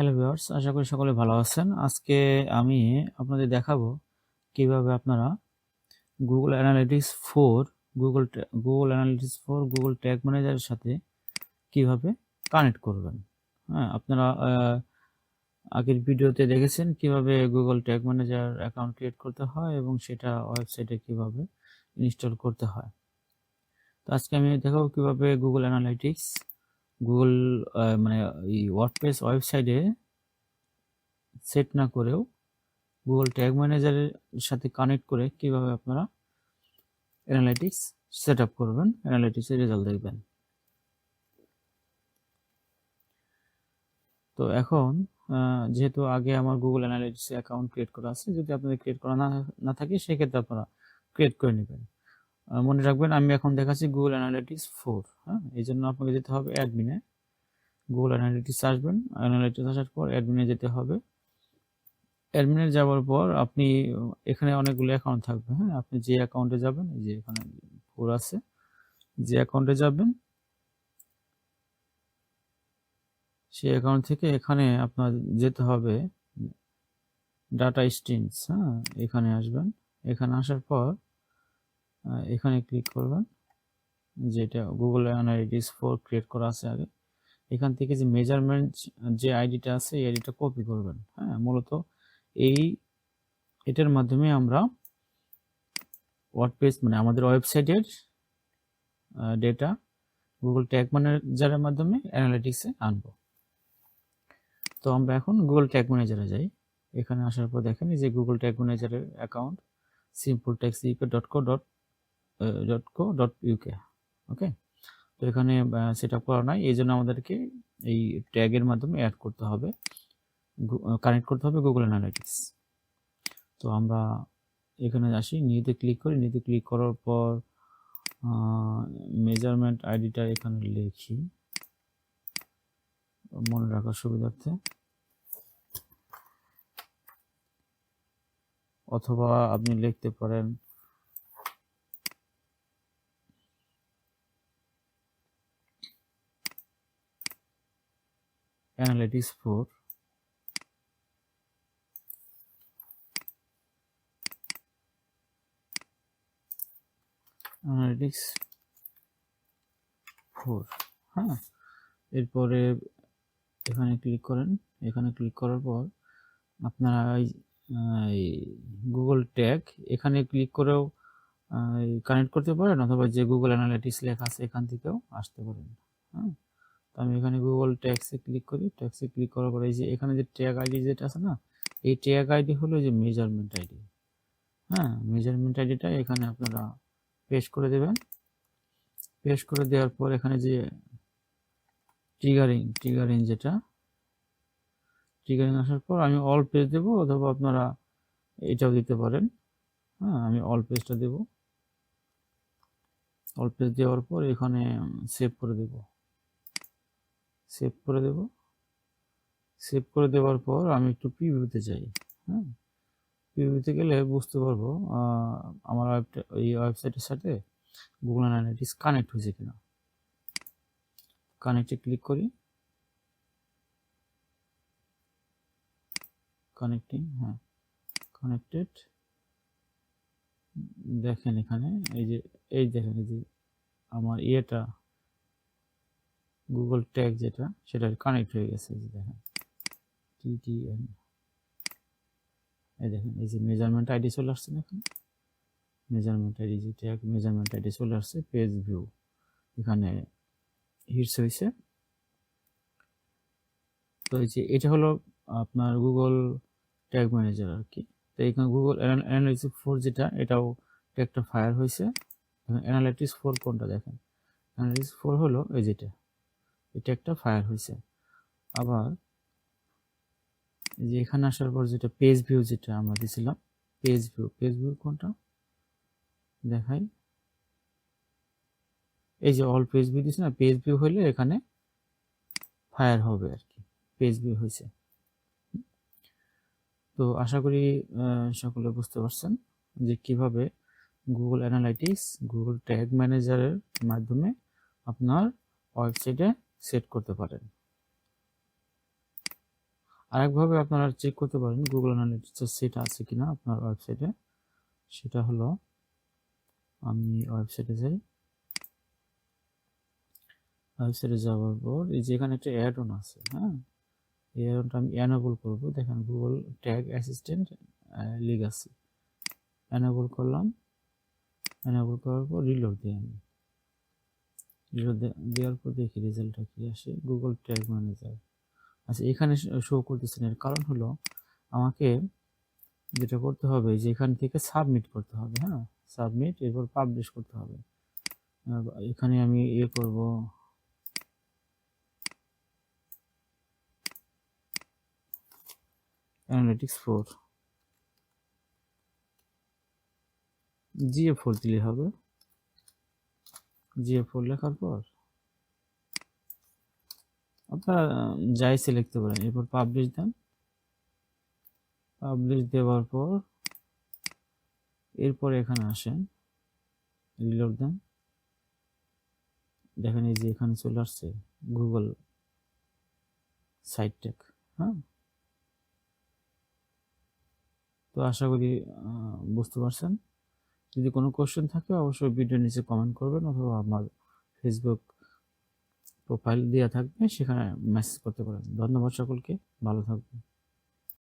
Hello viewers, আশা করি সকলে ভালো আছেন। আজকে আমি আপনাদের দেখাবো কিভাবে আপনারা গুগল অ্যানালিটিক্স 4 গুগল ট্যাগ ম্যানেজারের সাথে কিভাবে কানেক্ট করবেন। হ্যাঁ, আপনারা আগের ভিডিওতে দেখেছেন কিভাবে Google tag manager account create করতে হয় এবং সেটা ওয়েবসাইটে কিভাবে ইনস্টল করতে হয়। তো আজকে আমি দেখাবো কিভাবে গুগল অ্যানালিটিক্স গুগল মানে এই ওয়ার্ডপ্রেস ওয়েবসাইটে সেট না করেও গুগল ট্যাগ ম্যানেজারের সাথে কানেক্ট করে কিভাবে আপনারা অ্যানালাইটিক্স সেট আপ করবেন, অ্যানালাইটিক্সের রেজাল্ট দেখবেন। তো এখন যেহেতু আগে আমার গুগল অ্যানালাইটিক্স অ্যাকাউন্ট ক্রিয়েট করা আছে, যদি আপনাদের ক্রিয়েট করা না থাকে সেক্ষেত্রে আপনারা ক্রিয়েট করে নেবেন। মনে রাখবেন আমি এখন দেখাচ্ছি গুগল অ্যানালাইটিক্স 4। হ্যাঁ, এই জন্য আপনাকে যেতে হবে অ্যাডমিনে। গুগল অ্যানালাইটিক্স আসবেন, অ্যানালাইটিক্স আসার পর অ্যাডমিনে যেতে হবে। অ্যাডমিনে যাওয়ার পর আপনি এখানে অনেকগুলো অ্যাকাউন্ট থাকবে। হ্যাঁ, আপনি যে অ্যাকাউন্টে যাবেন, এই যে এখানে 4 আছে, যে অ্যাকাউন্টে যাবেন সেই অ্যাকাউন্ট থেকে এখানে আপনার যেতে হবে ডাটা স্ট্রিমস। হ্যাঁ, এখানে আসবেন, এখানে আসার পর এখানে ক্লিক করবেন, যেটা গুগল অ্যানালিটিক্স 4 ক্রিয়েট করা আছে আগে। এখান থেকে যে মেজারমেন্ট যে আইডিটা আছে এই আইডিটা কপি করবেন। হ্যাঁ, মূলত এটার মাধ্যমে আমরা ওয়ার্ডপ্রেস মানে আমাদের ওয়েবসাইটের ডেটা গুগল ট্যাগ ম্যানেজারের মাধ্যমে অ্যানালিটিক্সে আনবো। তো আমরা এখন গুগল ট্যাগ ম্যানেজারে যাই। এখানে আসার পর দেখেন যে গুগল ট্যাগ ম্যানেজারের অ্যাকাউন্ট simpletext.co.uk। ওকে, তো এখানে সেট আপ করা নাই, এই জন্য আমাদেরকে এই ট্যাগের মাধ্যমে অ্যাড করতে হবে, কানেক্ট করতে হবে গুগল অ্যানালিটিক্স। তো আমরা এখানে আসি, নিউতে ক্লিক করি। নিউতে ক্লিক করার পর মেজারমেন্ট আইডিটা এখানে লিখি মনে রাখার সুবিধার্থে, অথবা আপনি লিখতে পারেন অ্যানালিটিক্স 4। অ্যানালিটিক্স 4। হ্যাঁ, এরপরে এখানে ক্লিক করেন। এখানে ক্লিক করার পর আপনারা এই গুগল ট্যাগ এখানে ক্লিক করেও কানেক্ট করতে পারেন, অথবা যে গুগল অ্যানালিটিক্স লেখা আছে এখান থেকেও আসতে পারেন। হ্যাঁ, তো আমি এখানে গুগল ট্যাগসে ক্লিক করি। ট্যাগসে ক্লিক করার পরে এই যে এখানে যে ট্যাগ আইডি যেটা আছে না, এই ট্যাগ আইডি হলো যে মেজারমেন্ট আইডি। হ্যাঁ, মেজারমেন্ট আইডিটা এখানে আপনারা পেস্ট করে দেবেন। পেস্ট করে দেওয়ার পর এখানে যে ট্রিগারিং যেটা, ট্রিগারিং আসার পর আমি অল পেজ দেব, অথবা আপনারা এটাও দিতে পারেন। হ্যাঁ, আমি অল পেজটা দেব। অল পেজ দেওয়ার পর এখানে সেভ করে দেব। সেভ করে দেব। সেভ করে দেওয়ার পর আমি একটু প্রিভিউতে যাই। হ্যাঁ, প্রিভিউতে গেলে বুঝতে পারবো আমার এই ওয়েবসাইটের সাথে গুগল অ্যানালিটিক্স কানেক্ট হয়েছে কিনা। কানেক্টে ক্লিক করি। কানেক্টিং, হ্যাঁ কানেক্টেড। দেখেন এখানে এই দেখেন এই যে আমার ইয়েটা গুগল ট্যাগ যেটা সেটা কানেক্ট হয়ে গেছে। এই যে দেখেন টিটিএন, এই দেখেন এই যে মেজারমেন্ট আইডি চলে আসছে না, এখানে মেজারমেন্ট আইডি যে ট্যাগ মেজারমেন্ট আইডি চলে আসছে। পেজ ভিউ এখানে হিটস হয়েছে। তো এই যে এটা হলো আপনার গুগল ট্যাগ ম্যানেজার আর কি। তো এখানে গুগল অ্যানালিটিক্স 4 যেটা, এটাও ট্যাগটা ফায়ার হয়েছে। অ্যানালিটিক্স 4 কোনটা দেখেন, অ্যানালিটিক্স 4 হলো এই যেটা, এই ট্যাগটা ফায়ার হয়েছে। আবার এই যে এখানে আসার পর যেটা পেজ ভিউ যেটা আমরা দিছিলাম, পেজ ভিউ কোনটা দেখাই, এই যে অল পেজ ভিউ দিছি না, পেজ ভিউ হলে এখানে ফায়ার হবে আর কি, পেজ ভিউ হয়েছে। তো আশা করি সকলে বুঝতে পারছেন যে কিভাবে গুগল অ্যানালাইটিক্স গুগল ট্যাগ ম্যানেজারের মাধ্যমে আপনার ওয়েবসাইটে সেট করতে পারেন। আরেকভাবে আপনারা চেক করতে পারেন গুগল অ্যানালিটিক্সের সেটা আছে কিনা আপনার ওয়েবসাইটে। সেটা হলো, আমি ওয়েবসাইটে যাই, ওয়েবসাইটে যাওয়ার পর এই যে এখানে একটা অ্যাড অন আছে, হ্যাঁ, এই অ্যাড অনটা আমি এনেবল করব। দেখেন Google tag assistant Legacy enable করলাম। এনেবল করার পর রিলোড দিই আমি। রিলোড দেওয়ার পর দেখি রেজাল্টটা কি আসে। গুগল ট্যাগ ম্যানেজার, আচ্ছা এখানে শো করতেছে না। এর কারণ হলো আমাকে যেটা করতে হবে যে এখান থেকে সাবমিট করতে হবে, হ্যাঁ, সাবমিট, এরপর পাবলিশ করতে হবে। এখানে আমি করব, অ্যানালিটিক্স 4 GA4 দিলে হবে। GA4 লেখার পর আপনারা যাই সিলেক্ট করতে পারেন, এরপর পাবলিশ দেন। পাবলিশ দেওয়ার পর এরপর এখানে আসেন, রিলোড দেন। দেখেন এই যে এখানে চলে আসছে গুগল সাইট ট্যাগ, হ্যাঁ। তো আশা করি বুঝতে পারছেন। যদি কোনো কোশ্চেন থাকে অবশ্যই ভিডিওর নিচে কমেন্ট করবেন, অথবা আমার ফেসবুক প্রোফাইল দেওয়া থাকবে, সেখানে মেসেজ করতে পারেন। ধন্যবাদ সকলকে, ভালো থাকবেন।